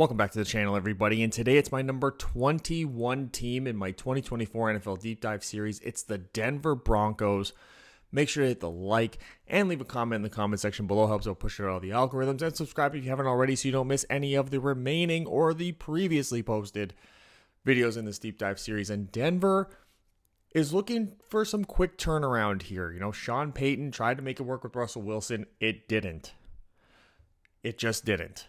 Welcome back to the channel, everybody, and today it's my number 21 team in my 2024 NFL Deep Dive Series. It's the Denver Broncos. Make sure to hit the like and leave a comment in the comment section below. Helps out push out all the algorithms, and subscribe if you haven't already so you don't miss any of the remaining or the previously posted videos in this Deep Dive Series. And Denver is looking for some quick turnaround here. Sean Payton tried to make it work with Russell Wilson. It didn't. It just didn't.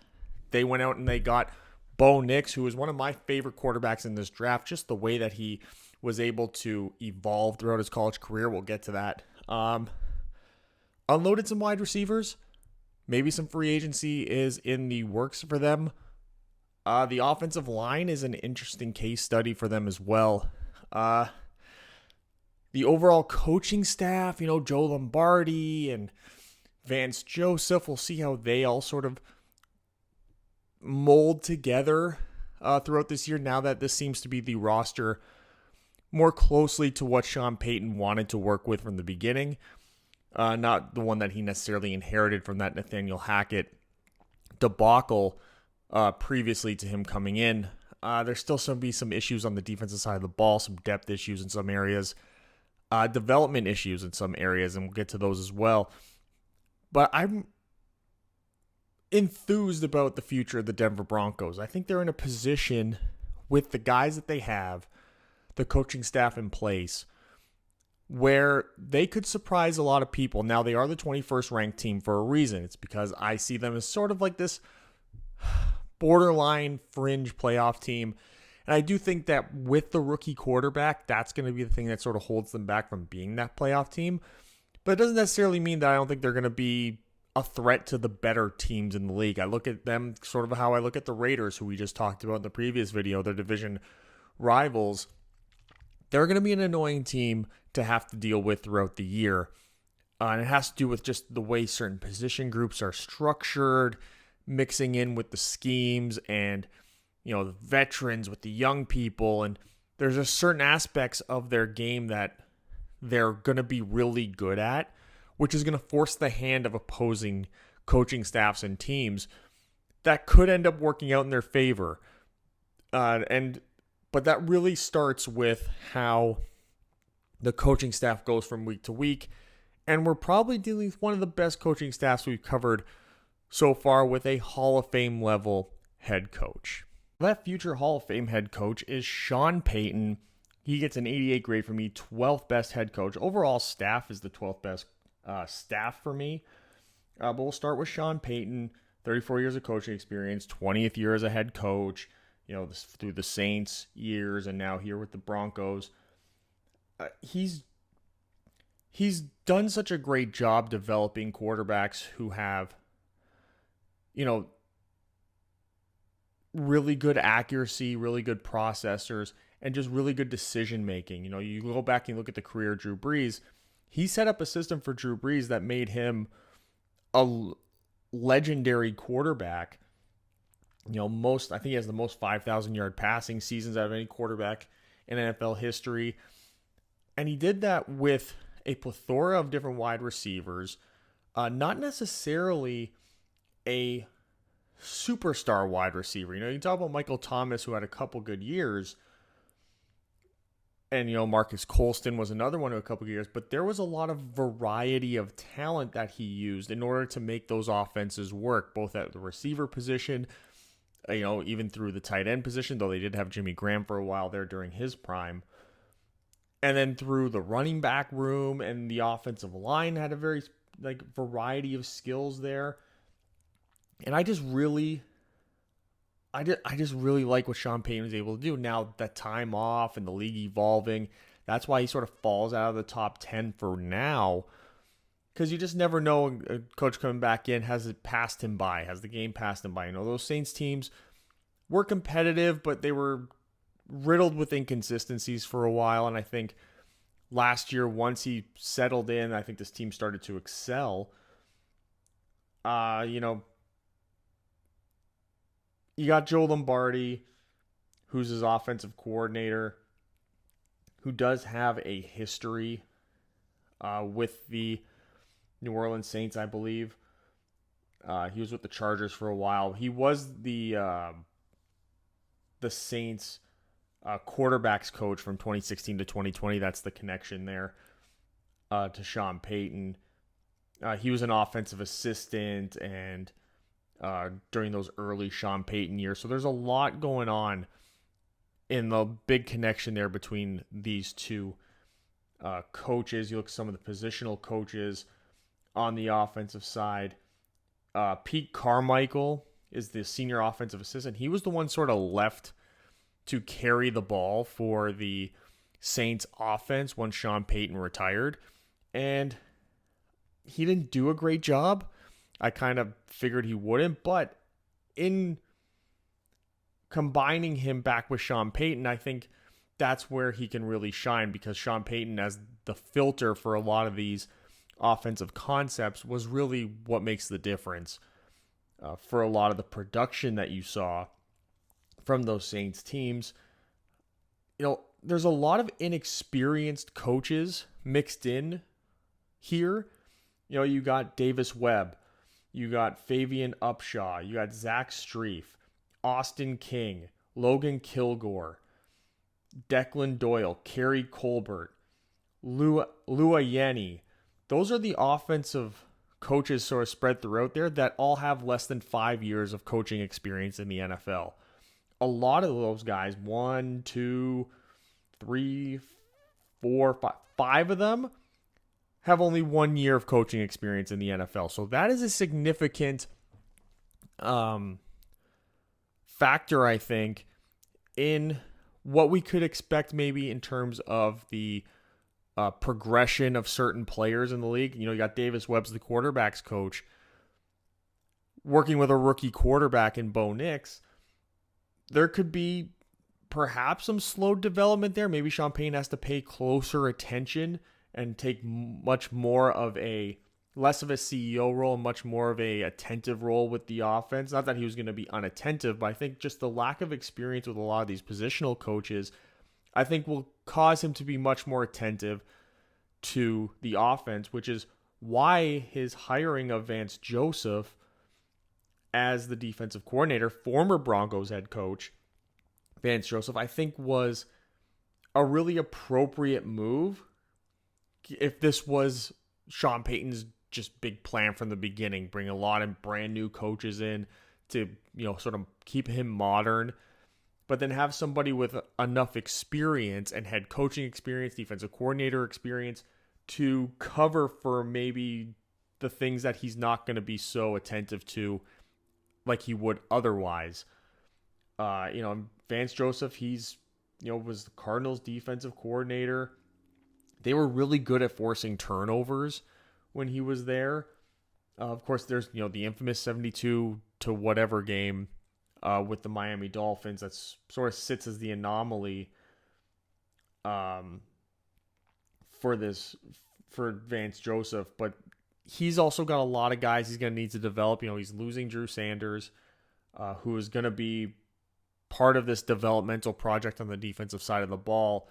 They went out and they got Bo Nix, who is one of my favorite quarterbacks in this draft. Just the way that he was able to evolve throughout his college career. We'll get to that. Unloaded some wide receivers. Maybe some free agency is in the works for them. The offensive line is an interesting case study for them as well. The overall coaching staff, Joe Lombardi and Vance Joseph, we'll see how they all sort of mold together throughout this year, now that this seems to be the roster more closely to what Sean Payton wanted to work with from the beginning, not the one that he necessarily inherited from that Nathaniel Hackett debacle previously to him coming in. There's still some issues on the defensive side of the ball, some depth issues in some areas, development issues in some areas, and we'll get to those as well. But I'm enthused about the future of the Denver Broncos. I think they're in a position with the guys that they have, the coaching staff in place, where they could surprise a lot of people. Now, they are the 21st ranked team for a reason. It's because I see them as sort of like this borderline fringe playoff team. And I do think that with the rookie quarterback, that's going to be the thing that sort of holds them back from being that playoff team. But it doesn't necessarily mean that I don't think they're going to be a threat to the better teams in the league. I look at them sort of how I look at the Raiders, who we just talked about in the previous video, their division rivals. They're going to be an annoying team to have to deal with throughout the year. And it has to do with just the way certain position groups are structured, mixing in with the schemes and, the veterans with the young people. And there's just certain aspects of their game that they're going to be really good at, which is going to force the hand of opposing coaching staffs and teams that could end up working out in their favor. But that really starts with how the coaching staff goes from week to week. And we're probably dealing with one of the best coaching staffs we've covered so far, with a Hall of Fame level head coach. That future Hall of Fame head coach is Sean Payton. He gets an 88 grade for me, 12th best head coach. Overall staff is the 12th best staff for me. But we'll start with Sean Payton, 34 years of coaching experience, 20th year as a head coach, through the Saints years and now here with the Broncos. He's done such a great job developing quarterbacks who have, really good accuracy, really good processors, and just really good decision making. You go back and look at the career of Drew Brees. He set up a system for Drew Brees that made him a legendary quarterback. I think he has the most 5,000-yard passing seasons out of any quarterback in NFL history. And he did that with a plethora of different wide receivers, not necessarily a superstar wide receiver. You talk about Michael Thomas, who had a couple good years, and, Marcus Colston was another one in a couple of years, but there was a lot of variety of talent that he used in order to make those offenses work, both at the receiver position, even through the tight end position, though they did have Jimmy Graham for a while there during his prime. And then through the running back room, and the offensive line had a very variety of skills there. And I just really like what Sean Payton was able to do. Now, that time off and the league evolving, that's why he sort of falls out of the top 10 for now. Because you just never know, a coach coming back in, has it passed him by? Has the game passed him by? Those Saints teams were competitive, but they were riddled with inconsistencies for a while. And I think last year, once he settled in, I think this team started to excel. You got Joe Lombardi, who's his offensive coordinator, who does have a history with the New Orleans Saints, I believe. He was with the Chargers for a while. He was the the Saints quarterbacks coach from 2016 to 2020. That's the connection there to Sean Payton. He was an offensive assistant and during those early Sean Payton years. So there's a lot going on in the big connection there between these two coaches. You look at some of the positional coaches on the offensive side. Pete Carmichael is the senior offensive assistant. He was the one sort of left to carry the ball for the Saints offense when Sean Payton retired. And he didn't do a great job. I kind of figured he wouldn't, but in combining him back with Sean Payton, I think that's where he can really shine, because Sean Payton, as the filter for a lot of these offensive concepts, was really what makes the difference for a lot of the production that you saw from those Saints teams. There's a lot of inexperienced coaches mixed in here. You got Davis Webb, you got Fabian Upshaw, you got Zach Strief, Austin King, Logan Kilgore, Declan Doyle, Kerry Colbert, Lua Yeni. Those are the offensive coaches sort of spread throughout there that all have less than 5 years of coaching experience in the NFL. A lot of those guys, 1, 2, 3, 4, 5 of them have only 1 year of coaching experience in the NFL. So that is a significant factor, I think, in what we could expect maybe in terms of the progression of certain players in the league. You got Davis Webb's the quarterback's coach, working with a rookie quarterback in Bo Nix. There could be perhaps some slow development there. Maybe Sean Payton has to pay closer attention and take much more of less of a CEO role and much more of a attentive role with the offense. Not that he was going to be unattentive, but I think just the lack of experience with a lot of these positional coaches, I think, will cause him to be much more attentive to the offense, which is why his hiring of Vance Joseph as the defensive coordinator, former Broncos head coach Vance Joseph, I think was a really appropriate move. If this was Sean Payton's just big plan from the beginning, bring a lot of brand new coaches in to, sort of keep him modern, but then have somebody with enough experience and head coaching experience, defensive coordinator experience to cover for maybe the things that he's not going to be so attentive to like he would otherwise. Vance Joseph, he's, was the Cardinals defensive coordinator. They were really good at forcing turnovers when he was there. Of course, there's, the infamous 72 to whatever game with the Miami Dolphins that sort of sits as the anomaly for Vance Joseph. But he's also got a lot of guys he's going to need to develop. He's losing Drew Sanders, who is going to be part of this developmental project on the defensive side of the ball.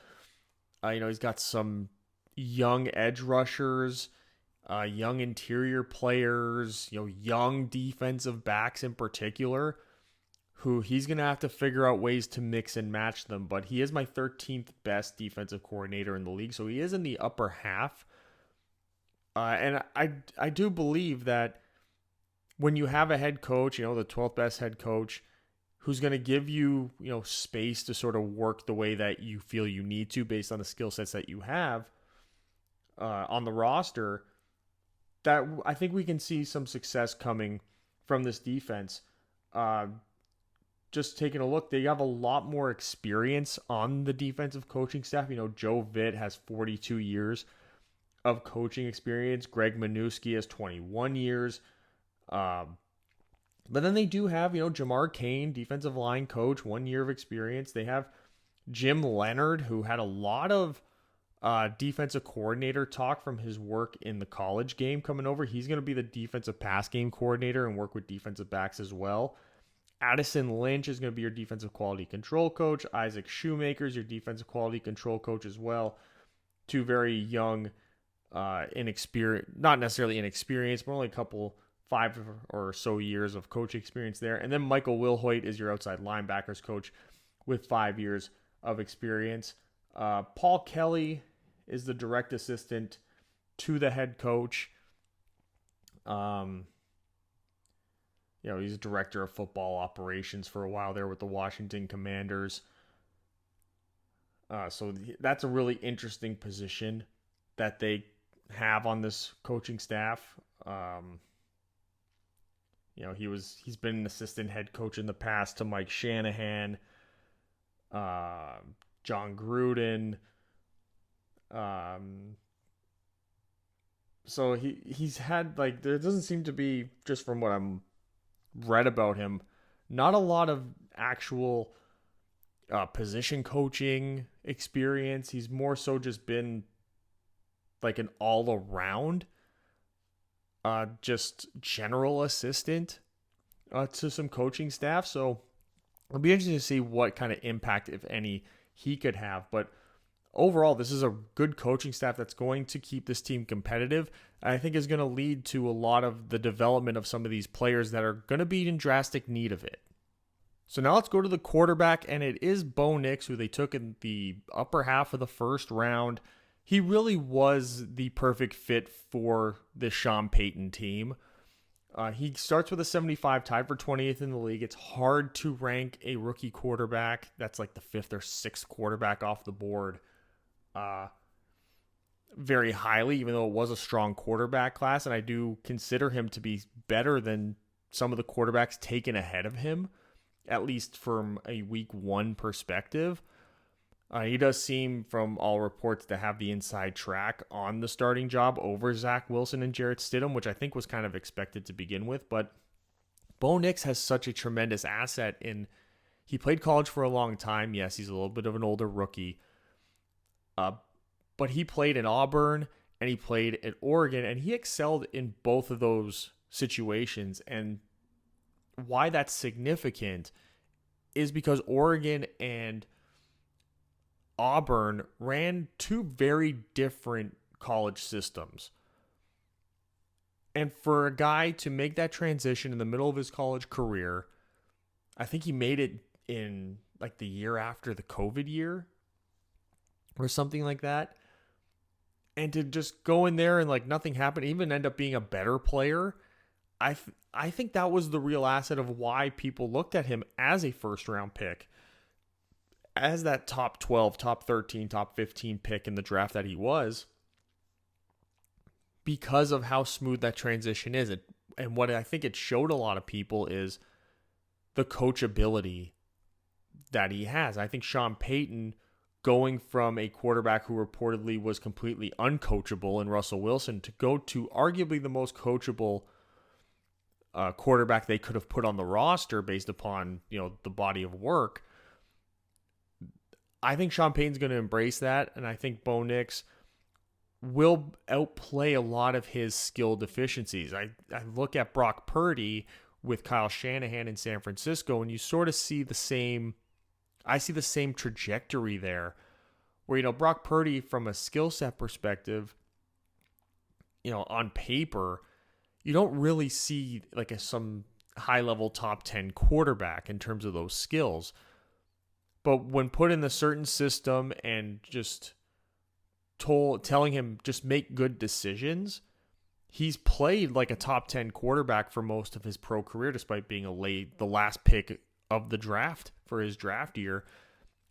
He's got some young edge rushers, young interior players, young defensive backs in particular, who he's going to have to figure out ways to mix and match them. But he is my 13th best defensive coordinator in the league, so he is in the upper half. And I do believe that when you have a head coach, the 12th best head coach, who's going to give you, space to sort of work the way that you feel you need to based on the skill sets that you have on the roster, that I think we can see some success coming from this defense. Just taking a look, they have a lot more experience on the defensive coaching staff. Joe Vitt has 42 years of coaching experience. Greg Minuski has 21 years. But then they do have, Jamar Cain, defensive line coach, 1 year of experience. They have Jim Leonard, who had a lot of defensive coordinator talk from his work in the college game coming over. He's going to be the defensive pass game coordinator and work with defensive backs as well. Addison Lynch is going to be your defensive quality control coach. Isaac Shoemaker is your defensive quality control coach as well. Two very young, inexperienced, not necessarily inexperienced, but only a couple 5 or so years of coach experience there. And then Michael Wilhoit is your outside linebackers coach, with 5 years of experience. Paul Kelly is the direct assistant to the head coach. He's director of football operations for a while there with the Washington Commanders. So that's a really interesting position that they have on this coaching staff. He's been an assistant head coach in the past to Mike Shanahan, John Gruden. So he's had, like, there doesn't seem to be, just from what I'm read about him, not a lot of actual position coaching experience. He's more so just been like an all-around just general assistant to some coaching staff. So it'll be interesting to see what kind of impact, if any, he could have. But overall, this is a good coaching staff that's going to keep this team competitive. I think is going to lead to a lot of the development of some of these players that are going to be in drastic need of it. So now let's go to the quarterback, and it is Bo Nix, who they took in the upper half of the first round. He really was the perfect fit for this Sean Payton team. He starts with a 75, tied for 20th in the league. It's hard to rank a rookie quarterback that's like the 5th or 6th quarterback off the board very highly, even though it was a strong quarterback class. And I do consider him to be better than some of the quarterbacks taken ahead of him, at least from a week 1 perspective. He does seem, from all reports, to have the inside track on the starting job over Zach Wilson and Jarrett Stidham, which I think was kind of expected to begin with. But Bo Nix has such a tremendous asset he played college for a long time. Yes, he's a little bit of an older rookie. But he played in Auburn and he played at Oregon, and he excelled in both of those situations. And why that's significant is because Oregon and Auburn ran 2 very different college systems. And for a guy to make that transition in the middle of his college career, I think he made it in like the year after the COVID year or something like that. And to just go in there and like nothing happened, even end up being a better player, I think that was the real asset of why people looked at him as a first round pick, as that top 12, top 13, top 15 pick in the draft that he was, because of how smooth that transition is. And what I think it showed a lot of people is the coachability that he has. I think Sean Payton, going from a quarterback who reportedly was completely uncoachable in Russell Wilson to go to arguably the most coachable quarterback they could have put on the roster based upon, the body of work. I think Sean Payton's going to embrace that, and I think Bo Nix will outplay a lot of his skill deficiencies. I look at Brock Purdy with Kyle Shanahan in San Francisco, and you sort of see the same trajectory there, where, Brock Purdy, from a skill set perspective, on paper, you don't really see like some high-level top 10 quarterback in terms of those skills. But when put in a certain system and just telling him just make good decisions, he's played like a top 10 quarterback for most of his pro career, despite being the last pick of the draft for his draft year.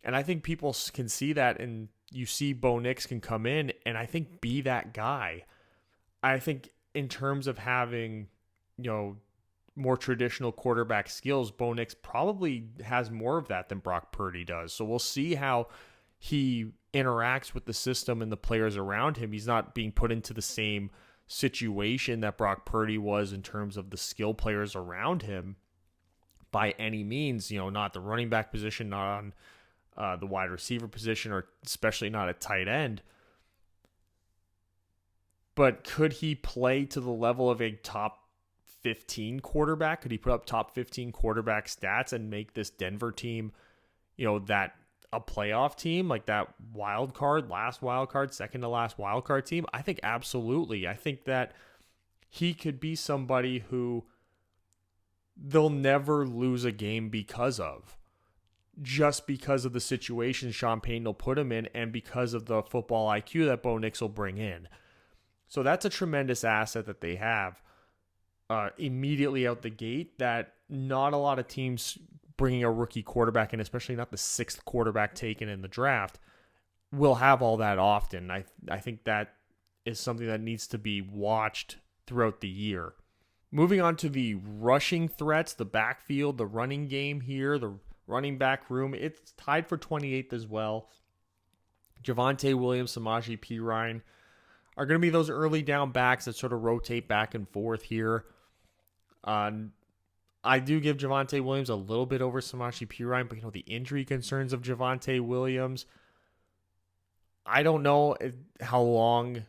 And I think people can see that, and you see Bo Nix can come in and I think be that guy. I think in terms of having, more traditional quarterback skills, Bo Nix probably has more of that than Brock Purdy does. So we'll see how he interacts with the system and the players around him. He's not being put into the same situation that Brock Purdy was in terms of the skill players around him by any means, not the running back position, not on the wide receiver position, or especially not at tight end. But could he play to the level of a top 15 quarterback? Could he put up top 15 quarterback stats and make this Denver team, that a playoff team, like that last wild card, second to last wild card team? I think absolutely. I think that he could be somebody who they'll never lose a game because of, just because of the situation Sean Payton will put him in and because of the football IQ that Bo Nix will bring in. So that's a tremendous asset that they have immediately out the gate that not a lot of teams bringing a rookie quarterback in, especially not the sixth quarterback taken in the draft, will have all that often. I think that is something that needs to be watched throughout the year. Moving on to the rushing threats, the backfield, the running game here, the running back room, it's tied for 28th as well. Javonte Williams, Samaje Perine are going to be those early down backs that sort of rotate back and forth here. I do give Javonte Williams a little bit over Samaje Perine, but the injury concerns of Javonte Williams, I don't know how long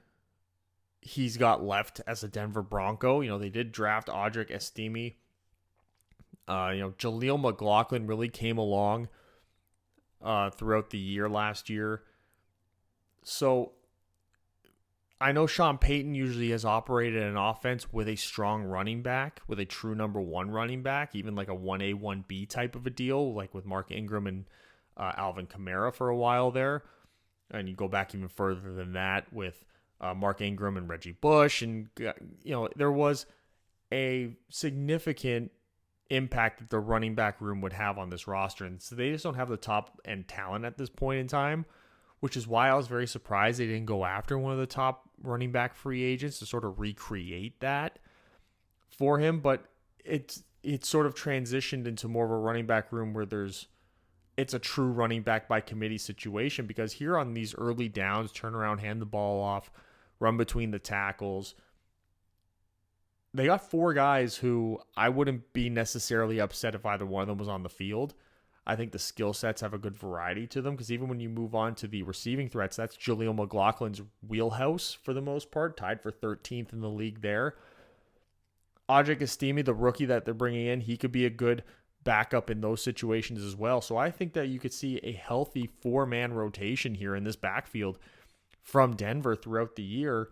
he's got left as a Denver Bronco. They did draft Audric Estime. Jaleel McLaughlin really came along throughout the year last year. So I know Sean Payton usually has operated an offense with a strong running back, with a true number one running back, even like a 1A, 1B type of a deal, like with Mark Ingram and Alvin Kamara for a while there. And you go back even further than that with Mark Ingram and Reggie Bush. And, there was a significant impact that the running back room would have on this roster. And so they just don't have the top end talent at this point in time, which is why I was very surprised they didn't go after one of the top running back free agents to sort of recreate that for him. But it's sort of transitioned into more of a running back room where it's a true running back by committee situation, because here on these early downs, turn around, hand the ball off, run between the tackles, they got four guys who I wouldn't be necessarily upset if either one of them was on the field. I think the skill sets have a good variety to them, because even when you move on to the receiving threats, that's Jaleel McLaughlin's wheelhouse for the most part, tied for 13th in the league there. Audric Estime, the rookie that they're bringing in, he could be a good backup in those situations as well. So I think that you could see a healthy four-man rotation here in this backfield from Denver throughout the year,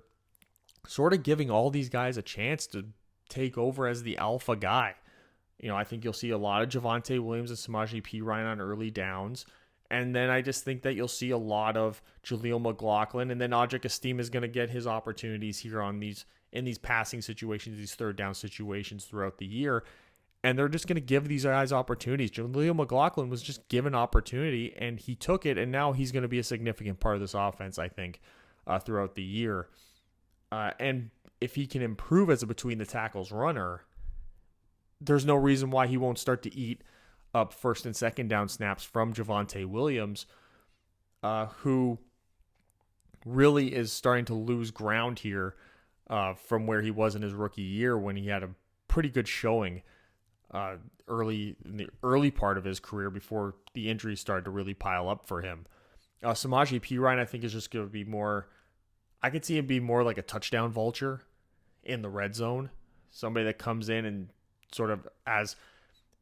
sort of giving all these guys a chance to take over as the alpha guy. I think you'll see a lot of Javonte Williams and Samaje Perine on early downs. And then I just think that you'll see a lot of Jaleel McLaughlin. And then Audric Estime is going to get his opportunities here in these passing situations, these third down situations throughout the year. And they're just going to give these guys opportunities. Jaleel McLaughlin was just given opportunity, and he took it, and now he's going to be a significant part of this offense, I think, throughout the year. And if he can improve as a between-the-tackles runner, there's no reason why he won't start to eat up first and second down snaps from Javonte Williams, who really is starting to lose ground here from where he was in his rookie year when he had a pretty good showing in the early part of his career before the injuries started to really pile up for him. Samaje Perine, I think, is just going to be more, I could see him be more like a touchdown vulture in the red zone. Somebody that comes in and sort of, as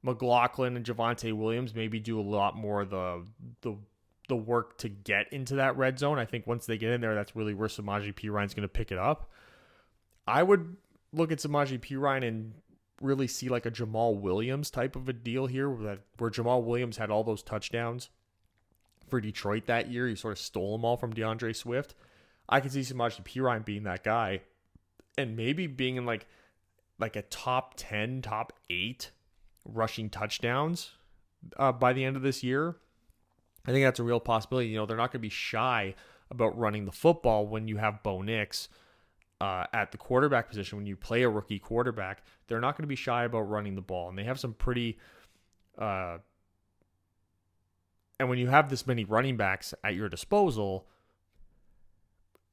McLaughlin and Javonte Williams maybe do a lot more of the work to get into that red zone. I think once they get in there, that's really where Samaje Perine's going to pick it up. I would look at Samaje Perine and really see like a Jamal Williams type of a deal here, where Jamal Williams had all those touchdowns for Detroit that year. He sort of stole them all from DeAndre Swift. I could see Samaje Perine being that guy and maybe being in like a top 10, top 8 rushing touchdowns by the end of this year. I think that's a real possibility. They're not going to be shy about running the football when you have Bo Nix at the quarterback position. When you play a rookie quarterback, they're not going to be shy about running the ball. And they have some pretty... and when you have this many running backs at your disposal,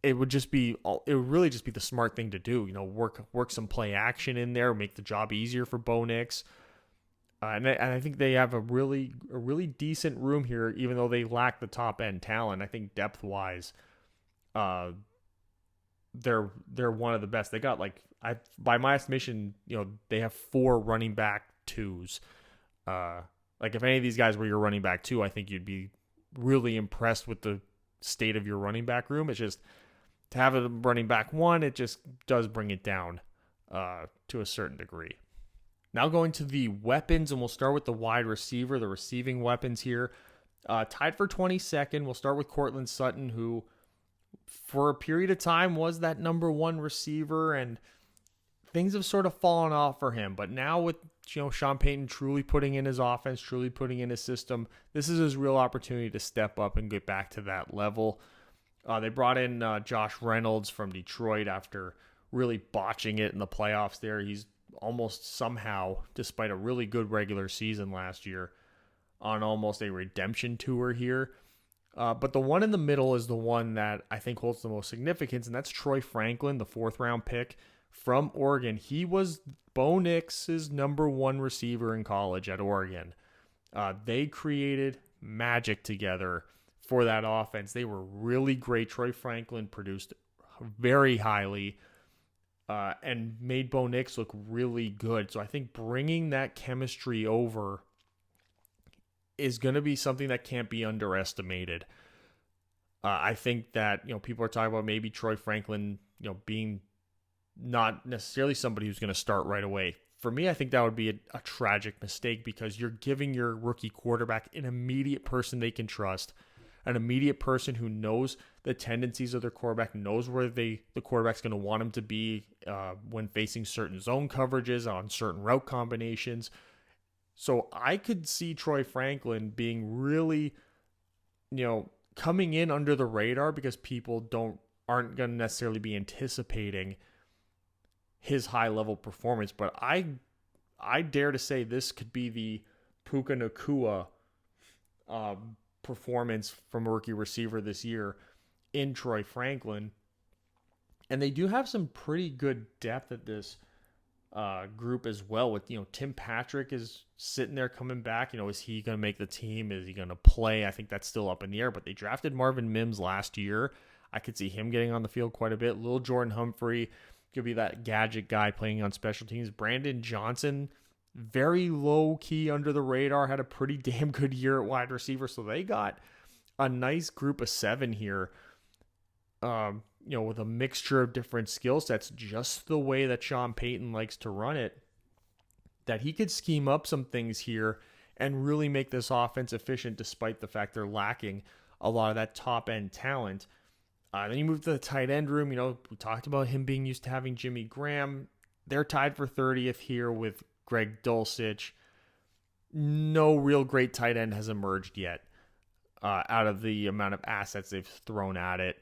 it would really just be the smart thing to do. Work some play action in there, make the job easier for Bo Nix. And I think they have a really decent room here, even though they lack the top end talent. I think depth wise, they're one of the best. They got by my estimation, they have 4 running back 2s. If any of these guys were your running back 2, I think you'd be really impressed with the state of your running back room. It's just, to have a running back 1, it just does bring it down to a certain degree. Now going to the weapons, and we'll start with the wide receiver, the receiving weapons here. Tied for 22nd, we'll start with Courtland Sutton, who for a period of time was that number one receiver, and things have sort of fallen off for him. But now with Sean Payton truly putting in his offense, truly putting in his system, this is his real opportunity to step up and get back to that level. They brought in Josh Reynolds from Detroit after really botching it in the playoffs there. He's almost somehow, despite a really good regular season last year, on almost a redemption tour here. But the one in the middle is the one that I think holds the most significance, and that's Troy Franklin, the 4th-round pick from Oregon. He was Bo Nix's number one receiver in college at Oregon. They created magic together for that offense. They were really great. Troy Franklin produced very highly and made Bo Nix look really good. So I think bringing that chemistry over is going to be something that can't be underestimated. I think that, people are talking about maybe Troy Franklin, being not necessarily somebody who's going to start right away. For me, I think that would be a tragic mistake, because you're giving your rookie quarterback an immediate person they can trust, an immediate person who knows the tendencies of their quarterback, knows where the quarterback's going to want him to be when facing certain zone coverages on certain route combinations. So I could see Troy Franklin being really, coming in under the radar, because people aren't going to necessarily be anticipating his high level performance. But I dare to say this could be the Puka Nacua performance from a rookie receiver this year in Troy Franklin. And they do have some pretty good depth at this group as well, with Tim Patrick is sitting there coming back. Is he going to make the team? Is he going to play? I think that's still up in the air, but they drafted Marvin Mims last year. I could see him getting on the field quite a bit. Lil Jordan Humphrey could be that gadget guy playing on special teams. Brandon Johnson, very low key under the radar, had a pretty damn good year at wide receiver. So they got a nice group of 7 here. With a mixture of different skill sets, just the way that Sean Payton likes to run it, that he could scheme up some things here and really make this offense efficient, despite the fact they're lacking a lot of that top-end talent. Then you move to the tight end room. We talked about him being used to having Jimmy Graham. They're tied for 30th here with Greg Dulcich. No real great tight end has emerged yet out of the amount of assets they've thrown at it.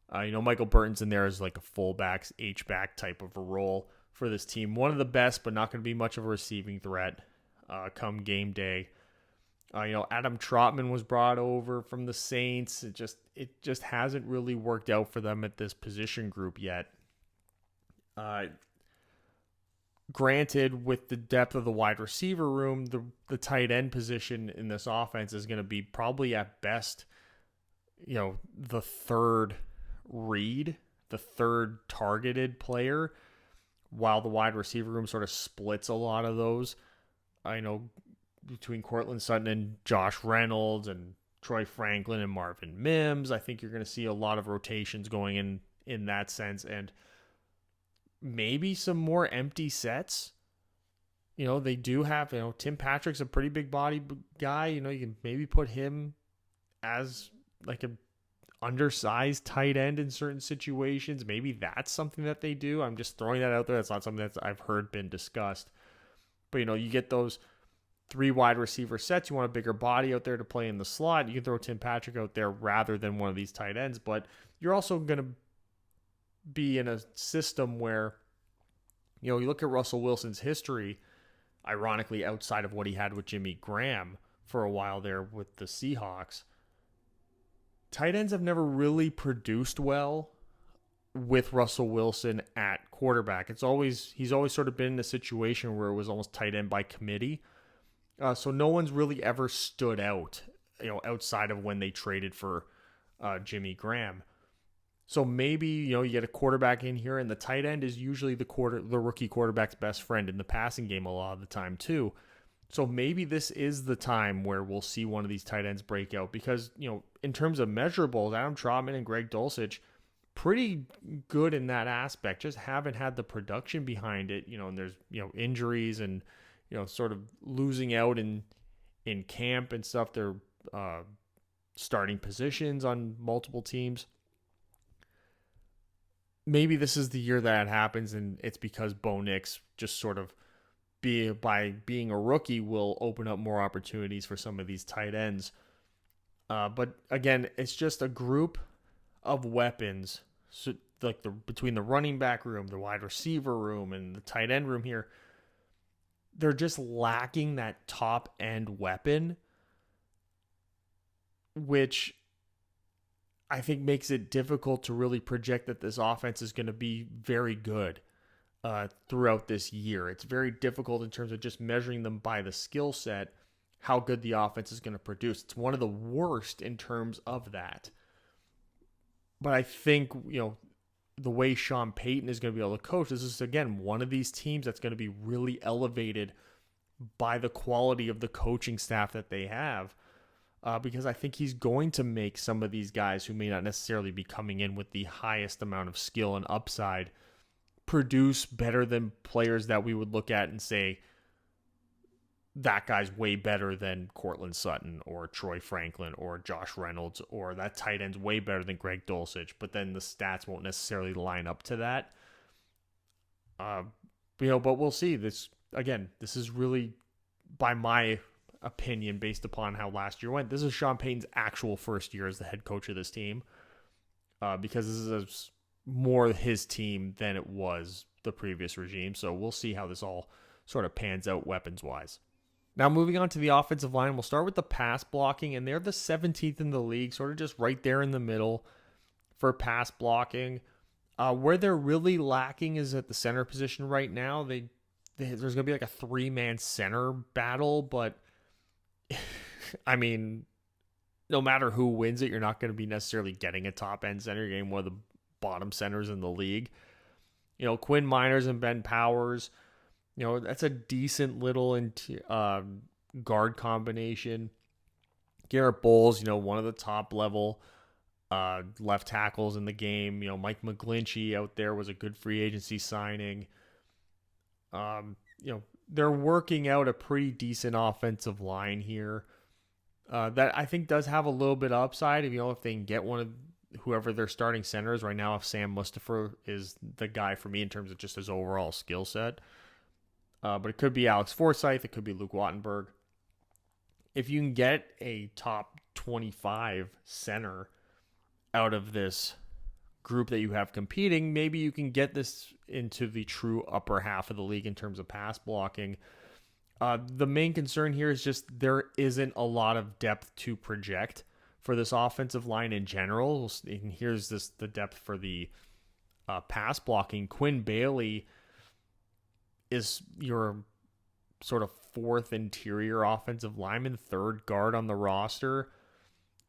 Michael Burton's in there as like a fullback, H-back type of a role for this team. One of the best, but not going to be much of a receiving threat come game day. Adam Trotman was brought over from the Saints. It just hasn't really worked out for them at this position group yet. Granted, with the depth of the wide receiver room, the tight end position in this offense is going to be probably at best, the third read, the third targeted player, while the wide receiver room sort of splits a lot of those. I know between Courtland Sutton and Josh Reynolds and Troy Franklin and Marvin Mims, I think you're going to see a lot of rotations going in that sense, and maybe some more empty sets. They do have, Tim Patrick's a pretty big body guy. You can maybe put him as like a undersized tight end in certain situations. Maybe that's something that they do. I'm just throwing that out there. That's not something that I've heard been discussed. But, you get those 3 wide receiver sets. You want a bigger body out there to play in the slot. You can throw Tim Patrick out there rather than one of these tight ends. But you're also going to be in a system where, you look at Russell Wilson's history, ironically, outside of what he had with Jimmy Graham for a while there with the Seahawks. Tight ends have never really produced well with Russell Wilson at quarterback. He's always sort of been in a situation where it was almost tight end by committee. So no one's really ever stood out, outside of when they traded for Jimmy Graham. So maybe, you get a quarterback in here, and the tight end is usually the rookie quarterback's best friend in the passing game a lot of the time too. So maybe this is the time where we'll see one of these tight ends break out, because, in terms of measurables, Adam Trotman and Greg Dulcich, pretty good in that aspect, just haven't had the production behind it, and there's, injuries and, sort of losing out in camp and stuff. They're starting positions on multiple teams. Maybe this is the year that happens, and it's because Bo Nix just sort of by being a rookie will open up more opportunities for some of these tight ends. But again, it's just a group of weapons, so like between the running back room, the wide receiver room, and the tight end room here. They're just lacking that top end weapon, which I think makes it difficult to really project that this offense is going to be very good throughout this year. It's very difficult in terms of just measuring them by the skill set, how good the offense is going to produce. It's one of the worst in terms of that. But I think, the way Sean Payton is going to be able to coach, this is, again, one of these teams that's going to be really elevated by the quality of the coaching staff that they have. Because I think he's going to make some of these guys who may not necessarily be coming in with the highest amount of skill and upside produce better than players that we would look at and say, that guy's way better than Cortland Sutton or Troy Franklin or Josh Reynolds, or that tight end's way better than Greg Dulcich, but then the stats won't necessarily line up to that. But we'll see. This is really, by my opinion, based upon how last year went, this is Sean Payton's actual first year as the head coach of this team, because this is more his team than it was the previous regime. So we'll see how this all sort of pans out weapons-wise. Now, moving on to the offensive line, we'll start with the pass blocking, and they're the 17th in the league, sort of just right there in the middle for pass blocking. Where they're really lacking is at the center position right now. There's going to be like a three-man center battle, but I mean, no matter who wins it, you're not going to be necessarily getting a top-end center. You're getting one of the bottom centers in the league. Quinn Miners and Ben Powers, that's a decent little guard combination. Garrett Bowles, one of the top level left tackles in the game. Mike McGlinchey out there was a good free agency signing. They're working out a pretty decent offensive line here that I think does have a little bit of upside. If they can get one of whoever their starting center is right now, if Sam Mustipher is the guy for me in terms of just his overall skill set. But it could be Alex Forsythe. It could be Luke Wattenberg. If you can get a top 25 center out of this group that you have competing, maybe you can get this into the true upper half of the league in terms of pass blocking. The main concern here is just there isn't a lot of depth to project for this offensive line in general. And here's the depth for the pass blocking. Quinn Bailey is your sort of fourth interior offensive lineman, third guard on the roster.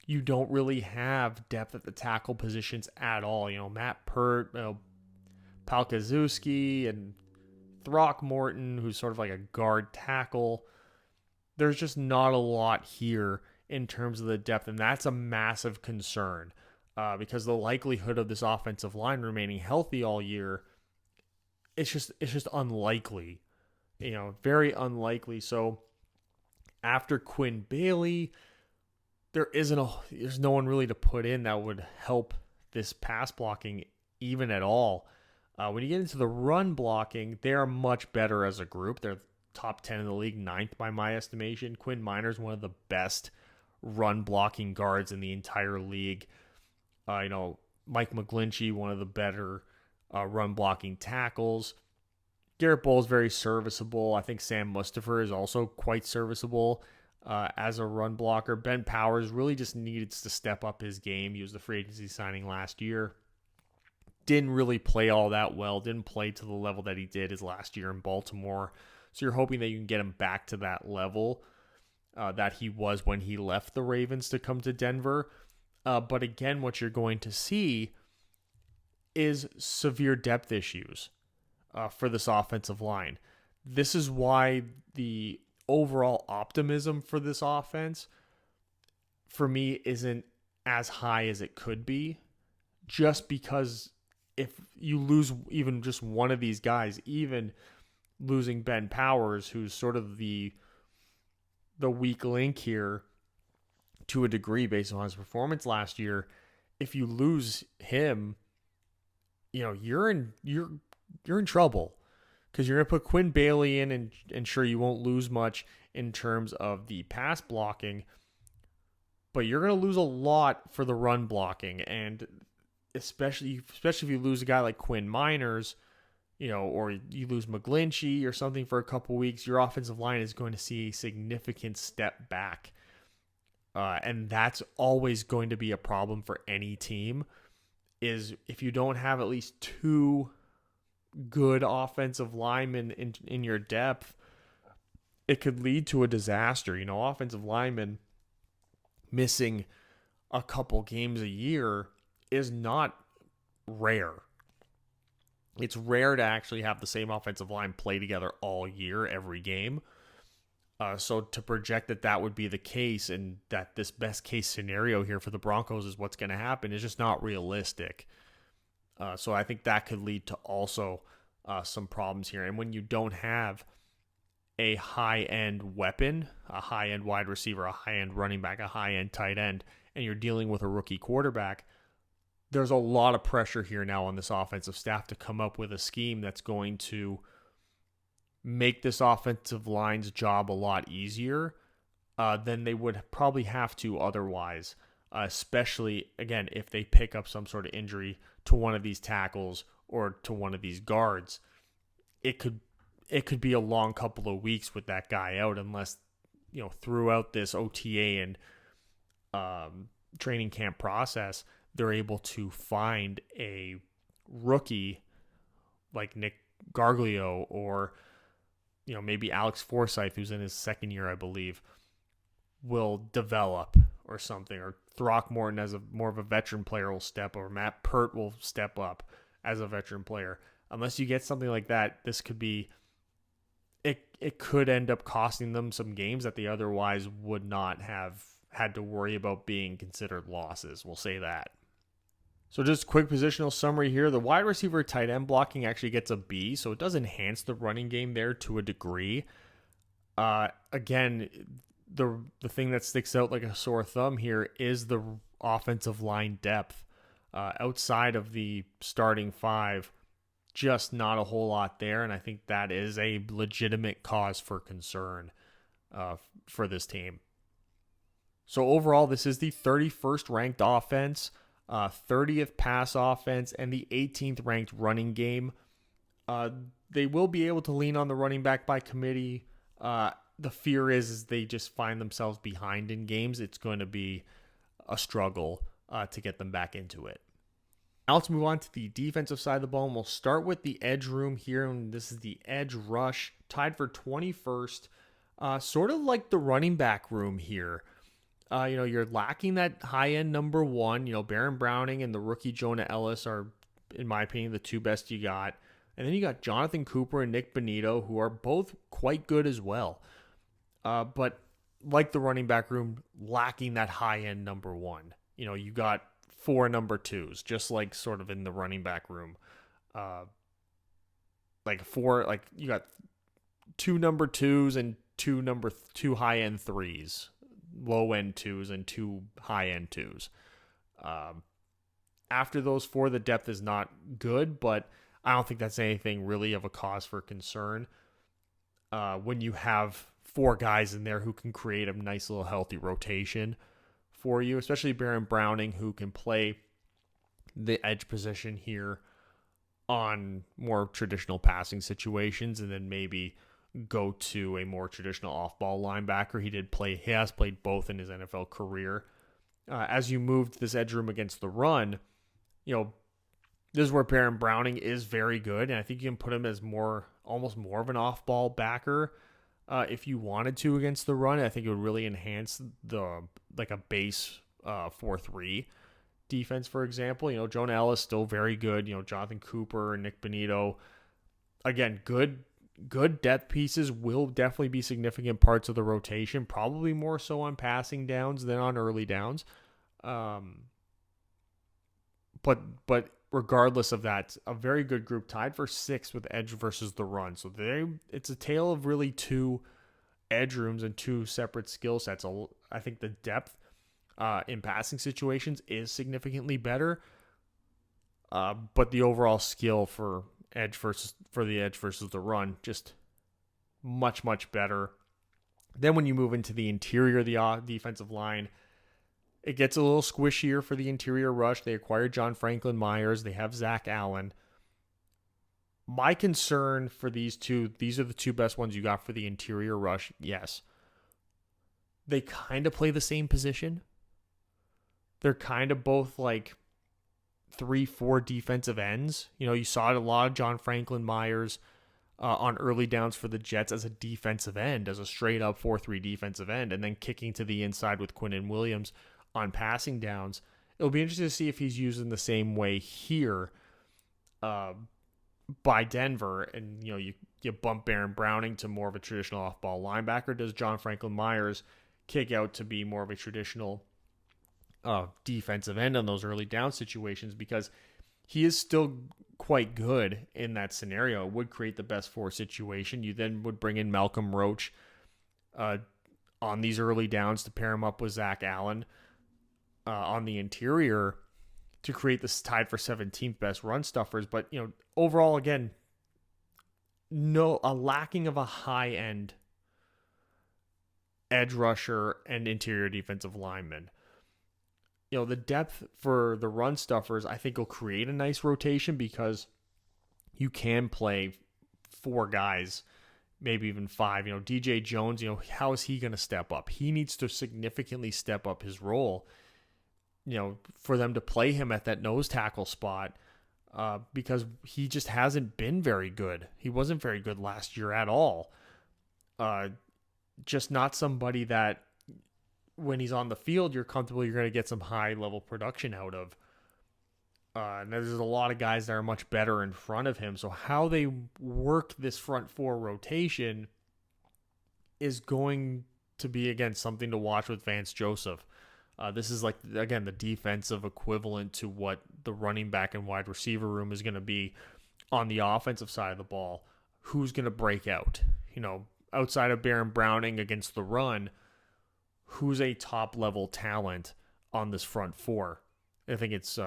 You don't really have depth at the tackle positions at all. Matt Pert, Palkazewski, and Throckmorton, who's sort of like a guard tackle. There's just not a lot here in terms of the depth, and that's a massive concern because the likelihood of this offensive line remaining healthy all year, it's just unlikely, very unlikely. So after Quinn Bailey, there's no one really to put in that would help this pass blocking even at all. When you get into the run blocking, they are much better as a group. They're top 10 in the league, 9th by my estimation. Quinn Miners, one of the best run blocking guards in the entire league. Mike McGlinchey, one of the better run blocking tackles. Garrett Bowles, very serviceable. I think Sam Mustipher is also quite serviceable as a run blocker. Ben Powers really just needs to step up his game. He was the free agency signing last year. Didn't really play all that well. Didn't play to the level that he did his last year in Baltimore. So you're hoping that you can get him back to that level that he was when he left the Ravens to come to Denver. But again, what you're going to see is severe depth issues for this offensive line. This is why the overall optimism for this offense, for me, isn't as high as it could be, just because if you lose even just one of these guys, even losing Ben Powers, who's sort of the weak link here to a degree based on his performance last year. If you lose him, you're in trouble, because you're going to put Quinn Bailey in and ensure you won't lose much in terms of the pass blocking, but you're going to lose a lot for the run blocking. And especially if you lose a guy like Quinn Miners, or you lose McGlinchey or something for a couple weeks, your offensive line is going to see a significant step back. And that's always going to be a problem for any team, is if you don't have at least two good offensive linemen in your depth, it could lead to a disaster. Offensive linemen missing a couple games a year is not rare. It's rare to actually have the same offensive line play together all year, every game. So to project that would be the case, and that this best case scenario here for the Broncos is what's going to happen, is just not realistic. So I think that could lead to also some problems here. And when you don't have a high-end weapon, a high-end wide receiver, a high-end running back, a high-end tight end, and you're dealing with a rookie quarterback, there's a lot of pressure here now on this offensive staff to come up with a scheme that's going to make this offensive line's job a lot easier than they would probably have to otherwise, especially, again, if they pick up some sort of injury to one of these tackles or to one of these guards. It could be a long couple of weeks with that guy out, unless, throughout this OTA and training camp process, they're able to find a rookie like Nick Garglio, or maybe Alex Forsythe, who's in his second year, I believe, will develop or something, or Throckmorton as more of a veteran player will step up, or Matt Pert will step up as a veteran player. Unless you get something like that, this could be, it could end up costing them some games that they otherwise would not have had to worry about being considered losses. We'll say that. So just a quick positional summary here. The wide receiver tight end blocking actually gets a B, so it does enhance the running game there to a degree. Again, the thing that sticks out like a sore thumb here is the offensive line depth. Outside of the starting five, just not a whole lot there, and I think that is a legitimate cause for concern for this team. So overall, this is the 31st ranked offense, 30th pass offense, and the 18th ranked running game. They will be able to lean on the running back by committee. The fear is they just find themselves behind in games. It's going to be a struggle to get them back into it. Now let's move on to the defensive side of the ball, and we'll start with the edge room here. And this is the edge rush, tied for 21st, sort of like the running back room here. You're lacking that high-end number one. Baron Browning and the rookie Jonah Ellis are, in my opinion, the two best you got. And then you got Jonathan Cooper and Nick Bonito, who are both quite good as well. But like the running back room, lacking that high-end number one. You got 4 number twos, just like sort of in the running back room. You got 2 number twos and 2 high-end threes. Low-end twos and 2 high-end twos. After those 4, the depth is not good, but I don't think that's anything really of a cause for concern. When you have 4 guys in there who can create a nice little healthy rotation for you, especially Baron Browning, who can play the edge position here on more traditional passing situations, and then maybe go to a more traditional off-ball linebacker. He has played both in his NFL career. As you move to this edge room against the run, this is where Baron Browning is very good, and I think you can put him as almost more of an off-ball backer if you wanted to against the run. I think it would really enhance a base 4-3 defense, for example. Jonah Ellis still very good. Jonathan Cooper and Nick Bonito, again, good depth pieces, will definitely be significant parts of the rotation, probably more so on passing downs than on early downs. But regardless of that, a very good group tied for sixth with edge versus the run. So it's a tale of really two edge rooms and two separate skill sets. I think the depth in passing situations is significantly better, but the overall skill for the edge versus the run just much better. Then when you move into the interior of the defensive line, it gets a little squishier for the interior rush. They acquired John Franklin Myers. They have Zach Allen. My concern for these are the two best ones you got for the interior rush. Yes. They kind of play the same position. They're kind of both like 3-4 defensive ends. You saw a lot of John Franklin Myers on early downs for the Jets as a defensive end, as a straight up 4-3 defensive end, and then kicking to the inside with Quinnen Williams on passing downs. It'll be interesting to see if he's used in the same way here by Denver, and you bump Baron Browning to more of a traditional off-ball linebacker. Does John Franklin Myers kick out to be more of a traditional defensive end on those early down situations? Because he is still quite good in that scenario. It would create the best four situation. You then would bring in Malcolm Roach on these early downs to pair him up with Zach Allen on the interior to create this tied for 17th best run stuffers. But overall, again, a lacking of a high end edge rusher and interior defensive lineman. The depth for the run stuffers, I think, will create a nice rotation because you can play four guys, maybe even five. DJ Jones, how is he going to step up? He needs to significantly step up his role, for them to play him at that nose tackle spot because he just hasn't been very good. He wasn't very good last year at all. Just not somebody that, when he's on the field, you're comfortable you're going to get some high-level production out of. And there's a lot of guys that are much better in front of him. So how they work this front four rotation is going to be, again, something to watch with Vance Joseph. This is, again, the defensive equivalent to what the running back and wide receiver room is going to be on the offensive side of the ball. Who's going to break out? Outside of Baron Browning against the run, who's a top-level talent on this front four? I think it's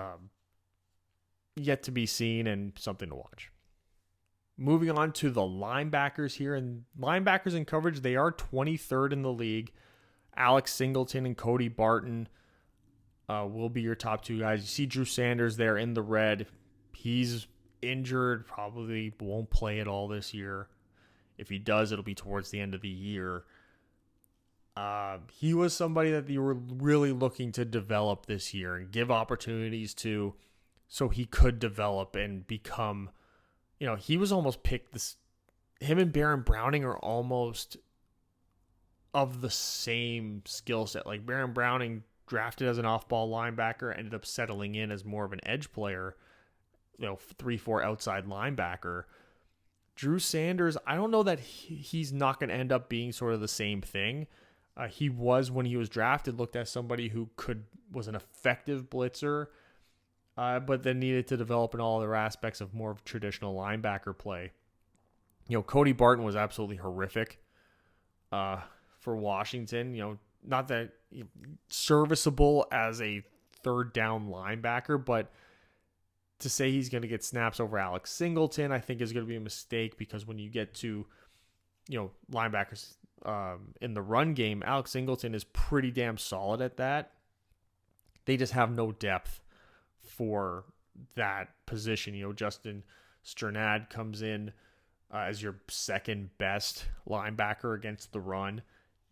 yet to be seen and something to watch. Moving on to the linebackers here. And linebackers in coverage, they are 23rd in the league. Alex Singleton and Cody Barton will be your top two guys. You see Drew Sanders there in the red. He's injured, probably won't play at all this year. If he does, it'll be towards the end of the year. He was somebody that you were really looking to develop this year and give opportunities to, so he could develop and become, he was almost picked him and Baron Browning are almost of the same skill set. Like Baron Browning drafted as an off-ball linebacker, ended up settling in as more of an edge player, 3-4 outside linebacker. Drew Sanders, I don't know that he's not going to end up being sort of the same thing. He was, when he was drafted, looked at somebody who was an effective blitzer, but then needed to develop in all other aspects of more of traditional linebacker play. Cody Barton was absolutely horrific for Washington. Not that serviceable as a third down linebacker, but to say he's going to get snaps over Alex Singleton, I think is going to be a mistake, because when you get to, linebackers in the run game, Alex Singleton is pretty damn solid at that. They just have no depth for that position. Justin Strnad comes in as your second best linebacker against the run.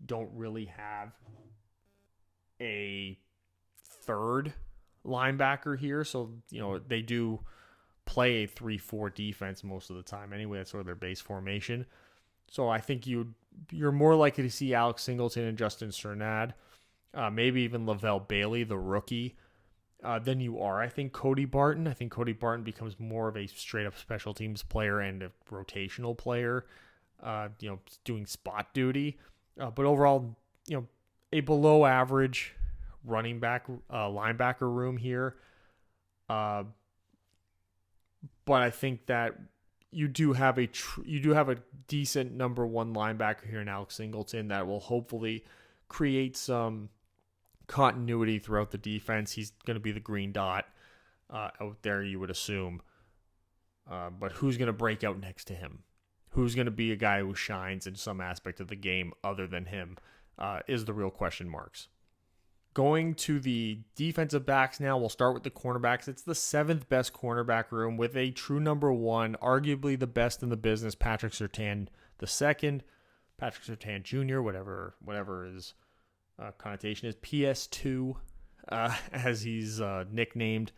Don't really have a third linebacker here. So, they do play a 3-4 defense most of the time anyway. That's sort of their base formation. So I think you're more likely to see Alex Singleton and Justin Strnad, maybe even Lavelle Bailey, the rookie, than you are, I think, Cody Barton. I think Cody Barton becomes more of a straight-up special teams player and a rotational player, doing spot duty. But overall, a below-average running back, linebacker room here. but I think that you do have a decent number one linebacker here in Alex Singleton that will hopefully create some continuity throughout the defense. He's going to be the green dot out there, you would assume. But who's going to break out next to him? Who's going to be a guy who shines in some aspect of the game other than him is the real question marks. Going to the defensive backs now, we'll start with the cornerbacks. It's the 7th best cornerback room with a true number one, arguably the best in the business, Patrick Surtain II, Patrick Surtain Jr., whatever his connotation is, PS2, as he's nicknamed.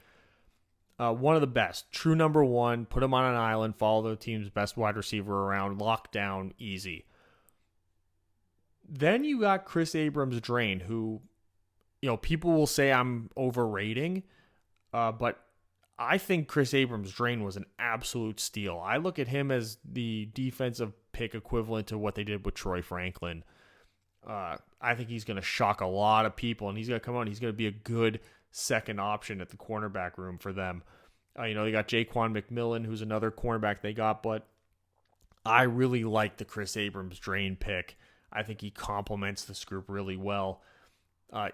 One of the best, true number one, put him on an island, follow the team's best wide receiver around, lock down, easy. Then you got Chris Abrams-Drain, who, people will say I'm overrating, but I think Chris Abrams-Drain was an absolute steal. I look at him as the defensive pick equivalent to what they did with Troy Franklin. I think he's going to shock a lot of people, and he's going to come out and he's going to be a good second option at the cornerback room for them. They got Jaquan McMillan, who's another cornerback they got, but I really like the Chris Abrams-Drain pick. I think he complements this group really well.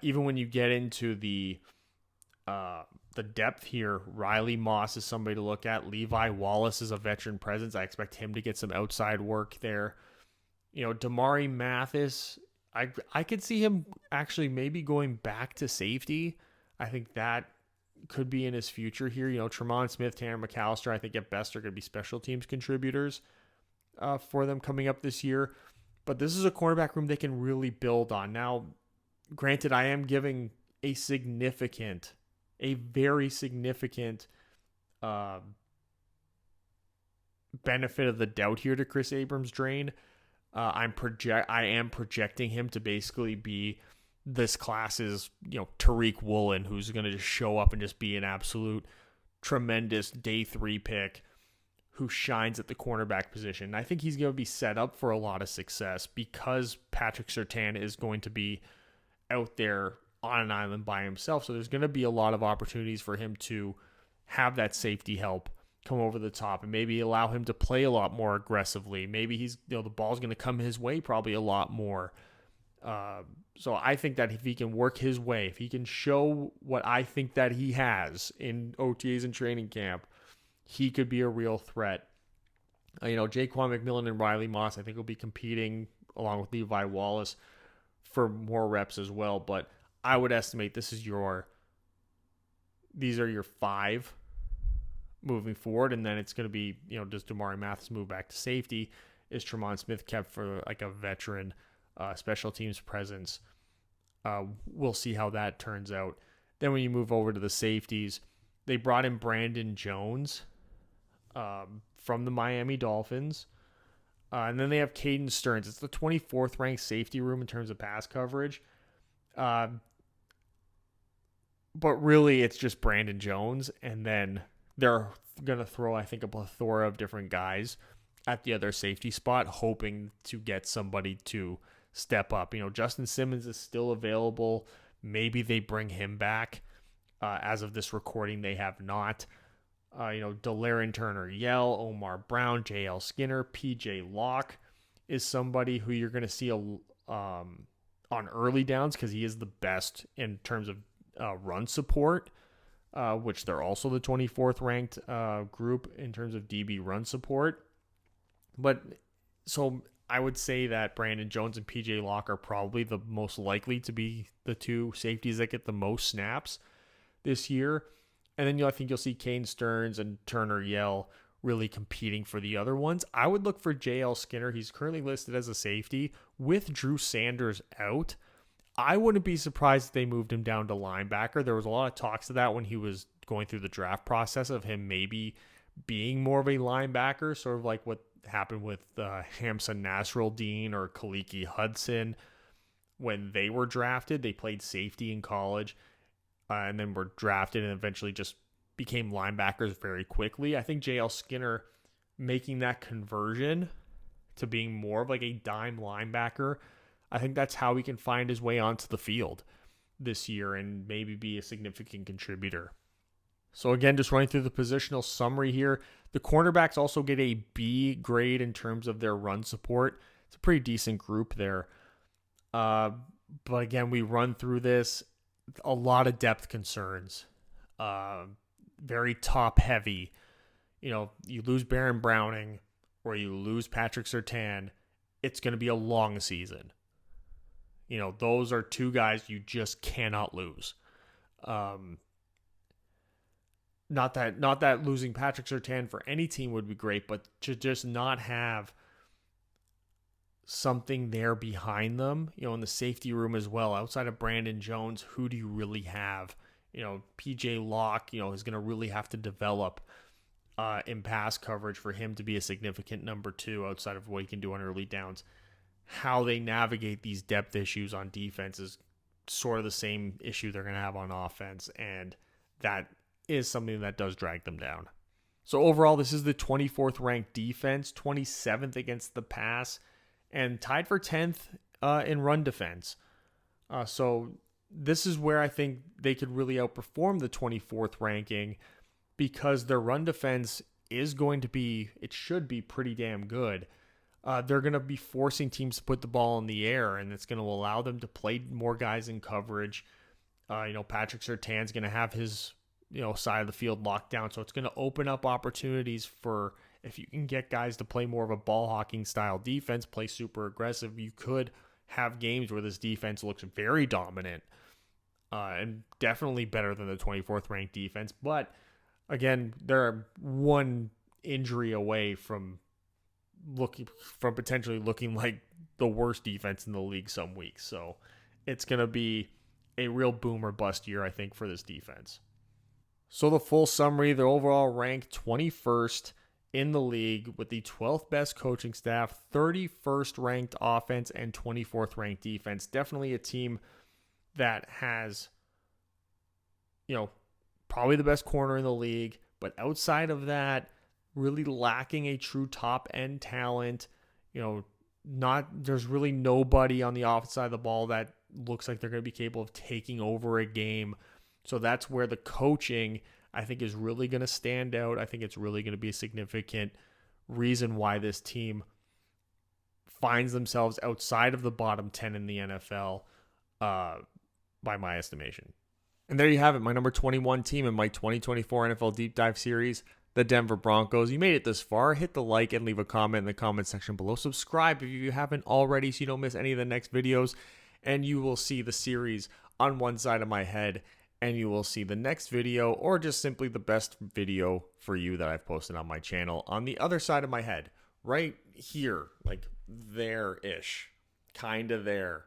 Even when you get into the depth here, Riley Moss is somebody to look at. Levi Wallace is a veteran presence. I expect him to get some outside work there. Damari Mathis, I could see him actually maybe going back to safety. I think that could be in his future here. Tremont Smith, Tanner McAllister, I think at best are going to be special teams contributors for them coming up this year. But this is a cornerback room they can really build on. Now, granted, I am giving a very significant benefit of the doubt here to Chris Abrams-Drain. I am projecting him to basically be this class's, Tariq Woolen, who's going to just show up and just be an absolute tremendous day 3 pick who shines at the cornerback position. I think he's going to be set up for a lot of success because Patrick Surtain is going to be out there on an island by himself. So there's going to be a lot of opportunities for him to have that safety help come over the top and maybe allow him to play a lot more aggressively. Maybe he's, the ball's going to come his way probably a lot more. So I think that if he can work his way, if he can show what I think that he has in OTAs and training camp, he could be a real threat. Jaquan McMillan and Riley Moss, I think, will be competing along with Levi Wallace for more reps as well. But I would estimate these are your 5 moving forward. And then it's going to be, does Damari Mathis move back to safety? Is Tremont Smith kept for like a veteran special teams presence? We'll see how that turns out. Then when you move over to the safeties, they brought in Brandon Jones from the Miami Dolphins. And then they have Caden Stearns. It's the 24th ranked safety room in terms of pass coverage. But really, it's just Brandon Jones. And then they're going to throw, I think, a plethora of different guys at the other safety spot, hoping to get somebody to step up. Justin Simmons is still available. Maybe they bring him back. As of this recording, they have not. Delaren Turner-Yell, Omar Brown, J.L. Skinner, P.J. Locke is somebody who you're going to see on early downs because he is the best in terms of run support, which they're also the 24th ranked group in terms of DB run support. But so I would say that Brandon Jones and P.J. Locke are probably the most likely to be the 2 safeties that get the most snaps this year. And then I think you'll see Caden Stearns and Turner-Yell really competing for the other ones. I would look for J.L. Skinner. He's currently listed as a safety. With Drew Sanders out, I wouldn't be surprised if they moved him down to linebacker. There was a lot of talks of that when he was going through the draft process of him maybe being more of a linebacker, sort of like what happened with Hamza Nasruddin or Kaliki Hudson when they were drafted. They played safety in college. And then were drafted and eventually just became linebackers very quickly. I think J.L. Skinner making that conversion to being more of like a dime linebacker, I think that's how he can find his way onto the field this year and maybe be a significant contributor. So again, just running through the positional summary here, the cornerbacks also get a B grade in terms of their run support. It's a pretty decent group there. But again, we run through this, a lot of depth concerns, very top heavy. You lose Baron Browning or you lose Patrick Surtain, it's going to be a long season. Those are two guys you just cannot lose. Not that losing Patrick Surtain for any team would be great, but to just not have something there behind them, in the safety room as well, outside of Brandon Jones, who do you really have? PJ Locke, is going to really have to develop in pass coverage for him to be a significant number two outside of what he can do on early downs. How they navigate these depth issues on defense is sort of the same issue they're going to have on offense, and that is something that does drag them down. So overall, this is the 24th ranked defense, 27th against the pass, and tied for 10th in run defense. So this is where I think they could really outperform the 24th ranking, because their run defense is going to be, it should be pretty damn good. They're going to be forcing teams to put the ball in the air, and it's going to allow them to play more guys in coverage. Patrick Surtain's going to have his, side of the field locked down. So it's going to open up opportunities for, if you can get guys to play more of a ball hawking style defense, play super aggressive, you could have games where this defense looks very dominant and definitely better than the 24th ranked defense. But again, they're one injury away from potentially looking like the worst defense in the league some weeks. So it's going to be a real boom or bust year, I think, for this defense. So the full summary, they're overall ranked 21st in the league with the 12th best coaching staff, 31st ranked offense, and 24th ranked defense. Definitely a team that has, probably the best corner in the league, but outside of that, really lacking a true top end talent. There's really nobody on the offensive side of the ball that looks like they're going to be capable of taking over a game. So that's where the coaching, I think, is really going to stand out. I think it's really going to be a significant reason why this team finds themselves outside of the bottom 10 in the NFL, by my estimation. And there you have it, my number 21 team in my 2024 NFL Deep Dive Series, the Denver Broncos. You made it this far. Hit the like and leave a comment in the comment section below. Subscribe if you haven't already so you don't miss any of the next videos. And you will see the series on one side of my head, and you will see the next video, or just simply the best video for you that I've posted on my channel, on the other side of my head, right here, like there-ish, kind of there.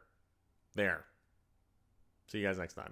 See you guys next time.